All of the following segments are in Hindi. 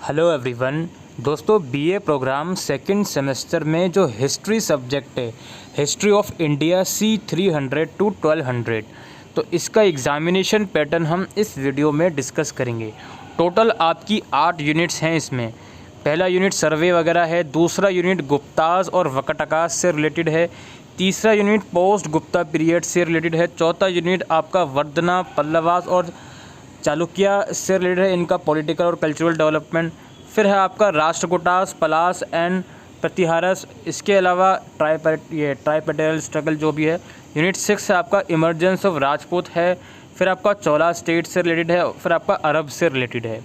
Hello everyone. दोस्तों, बीए प्रोग्राम सेकंड सेमेस्टर में जो हिस्ट्री सब्जेक्ट है, history of India C300 to 1200, तो इसका एग्ज़ामिनेशन पैटर्न हम इस वीडियो में डिस्कस करेंगे। टोटल आपकी 8 यूनिट्स हैं इसमें। पहला यूनिट सर्वे वगैरह है, दूसरा यूनिट गुप्ताज और वकटकाज से रिलेटेड है, तीसरा यूनिट पोस्ट गुप्ता पीरियड से रिलेटेड है, चौथा यूनिट आपका वर्धना, पल्लवास और चालुक्य से रिलेटेड है, इनका पॉलिटिकल और कल्चरल डेवलपमेंट। फिर है आपका राष्ट्रकूटास, पलास एंड प्रतिहारस। इसके अलावा ट्राइपेटल स्ट्रगल जो भी है। यूनिट 6 है आपका इमरजेंस ऑफ राजपूत है। फिर आपका चोला स्टेट से रिलेटेड है। फिर आपका अरब से रिलेटेड है।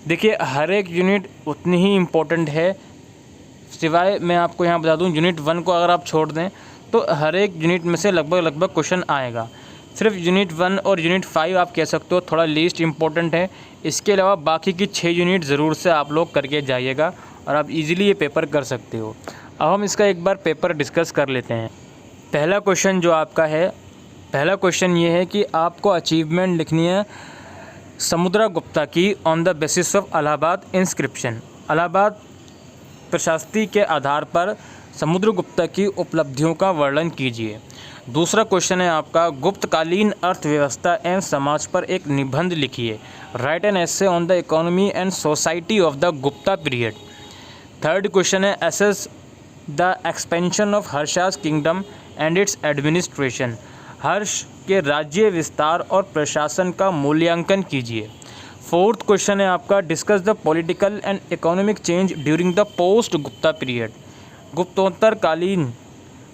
देखिए, हर एक यूनिट उतनी ही इम्पोर्टेंट है, सिवाय मैं आपको यहाँ बता दूँ, यूनिट 1 को अगर आप छोड़ दें तो हर एक यूनिट में से लगभग क्वेश्चन आएगा। सिर्फ यूनिट 1 और यूनिट 5 आप कह सकते हो थोड़ा लीस्ट इम्पोर्टेंट है। इसके अलावा बाकी की 6 यूनिट ज़रूर से आप लोग करके जाइएगा और आप इजीली ये पेपर कर सकते हो। अब हम इसका एक बार पेपर डिस्कस कर लेते हैं। पहला क्वेश्चन जो आपका है, पहला क्वेश्चन ये है कि आपको अचीवमेंट लिखनी है समुद्रगुप्ता की on the basis of Allahabad inscription. Allahabad प्रशस्ति के आधार पर समुद्रगुप्ता की उपलब्धियों का वर्णन कीजिए। दूसरा क्वेश्चन है आपका गुप्तकालीन अर्थव्यवस्था एवं समाज पर एक निबंध लिखिए। Write an essay on the economy and society of the Gupta period. Third question है assess the expansion of Harsha's kingdom and its administration. Harsha के राज्य विस्तार और प्रशासन का मूल्यांकन कीजिए। फोर्थ क्वेश्चन है आपका discuss the political and economic change during the post Gupta period. गुप्तोत्तरकालीन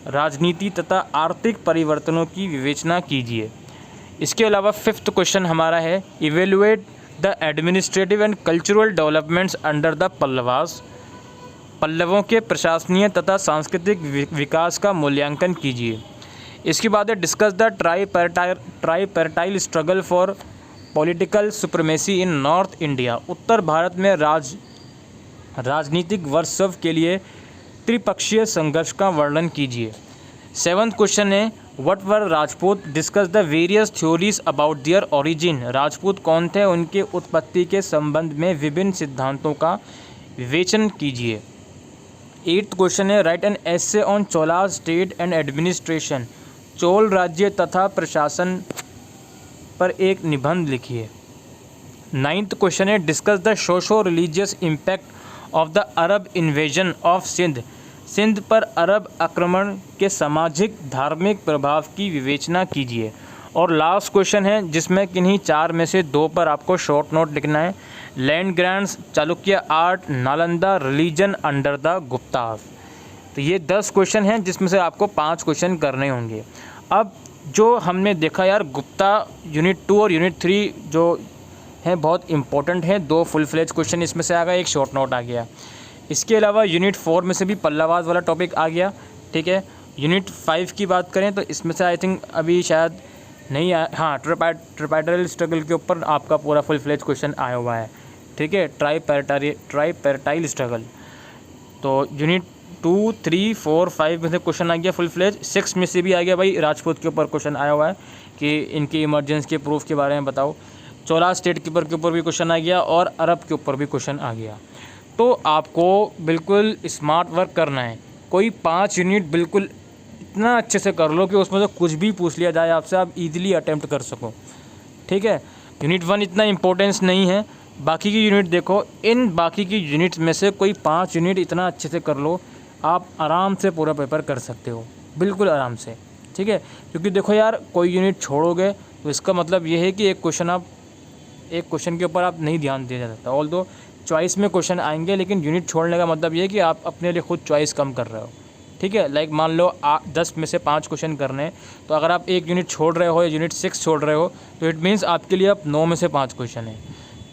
राजनीति तथा आर्थिक परिवर्तनों की विवेचना कीजिए। इसके अलावा फिफ्थ क्वेश्चन हमारा है evaluate the administrative and cultural developments under the Pallavas. पल्लवों के प्रशासनीय तथा सांस्कृतिक विकास का मूल्यांकन कीजिए। इसके बाद है discuss the tripartite struggle for political supremacy in North India. उत्तर भारत में राजनीतिक वर्चस्व के लिए त्रिपक्षीय संघर्ष का वर्णन कीजिए। सेवंथ क्वेश्चन है what were Rajput. Discuss the various theories about their origin. Rajput कौन थे, उनके उत्पत्ति के संबंध में विभिन्न सिद्धांतों का विवेचन कीजिए। एट्थ क्वेश्चन है write an essay on Chola state and administration. Chola राज्य तथा प्रशासन पर एक निबंध लिखिए। नाइन्थ क्वेश्चन है discuss the socio religious impact of the Arab invasion of Sindh. Sindh पर अरब आक्रमण के सामाजिक धार्मिक प्रभाव की विवेचना कीजिए। और लास्ट क्वेश्चन है जिसमें किन्हीं 4 में से 2 पर आपको शॉर्ट नोट लिखना है। Land grants, Chalukya art, Nalanda religion under the Guptas. तो ये 10 क्वेश्चन हैं जिसमें से आपको 5 क्वेश्चन करने होंगे। अब जो हमने देखा यार, गुप्ता यूनिट 2 और यूनिट 3 जो हैं बहुत इंपॉर्टेंट हैं। 2 फुल फ्लेज क्वेश्चन इसमें से आ गया, एक शॉर्ट नोट आ गया। इसके अलावा यूनिट 4 में से भी पल्लवास वाला टॉपिक आ गया, ठीक है। यूनिट 5 की बात करें तो इसमें से आई थिंक अभी शायद नहीं आया, हाँ, ट्राइपेटल स्ट्रगल के ऊपर आपका पूरा फुल फ्लेज क्वेश्चन आया हुआ है, ठीक है। ट्राइपेटाइल स्ट्रगल। तो यूनिट 2, 3, 4, 5 में से क्वेश्चन आ गया फुल फ्लेज। 6 में से भी आ गया भाई, राजपूत के ऊपर क्वेश्चन आया हुआ है कि इनकी इमरजेंस के प्रूफ के बारे में बताओ। चोला स्टेट के ऊपर भी क्वेश्चन आ गया और अरब के ऊपर भी क्वेश्चन आ गया। तो आपको बिल्कुल स्मार्ट वर्क करना है। कोई 5 यूनिट बिल्कुल इतना अच्छे से कर लो कि उसमें से कुछ भी पूछ लिया जाए आपसे, आप इजीली अटेम्प्ट कर सको, ठीक है। यूनिट 1 इतना इम्पोर्टेंस नहीं है, बाकी की यूनिट देखो। इन बाकी की यूनिट्स में से कोई 5 यूनिट इतना अच्छे से कर लो, आप आराम से पूरा पेपर कर सकते हो, बिल्कुल आराम से, ठीक है। क्योंकि देखो यार, कोई यूनिट छोड़ोगे तो इसका मतलब ये है कि एक क्वेश्चन के ऊपर आप नहीं ध्यान दिया जा सकता। ऑल दो चॉइस में क्वेश्चन आएंगे, लेकिन यूनिट छोड़ने का मतलब ये है कि आप अपने लिए खुद चॉइस कम कर रहे हो, ठीक है। लाइक मान लो 10 में से 5 क्वेश्चन करने हैं, तो अगर आप एक यूनिट छोड़ रहे हो या यूनिट 6 छोड़ रहे हो तो इट मीन्स आपके लिए अब 9 में से 5 क्वेश्चन है,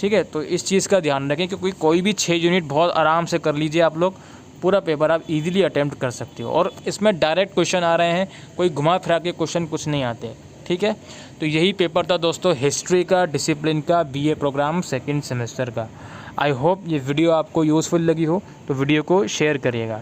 ठीक है। तो इस चीज़ का ध्यान रखें कि कोई भी 6 यूनिट बहुत आराम से कर लीजिए आप लोग, पूरा पेपर आप इजीली अटेम्प्ट कर सकते हो। और इसमें डायरेक्ट क्वेश्चन आ रहे हैं, कोई घुमा फिरा के क्वेश्चन कुछ नहीं आते, ठीक है। तो यही पेपर था दोस्तों, हिस्ट्री का, डिसिप्लिन का, बीए प्रोग्राम सेकंड सेमेस्टर का। आई होप ये वीडियो आपको यूज़फुल लगी हो, तो वीडियो को शेयर करिएगा।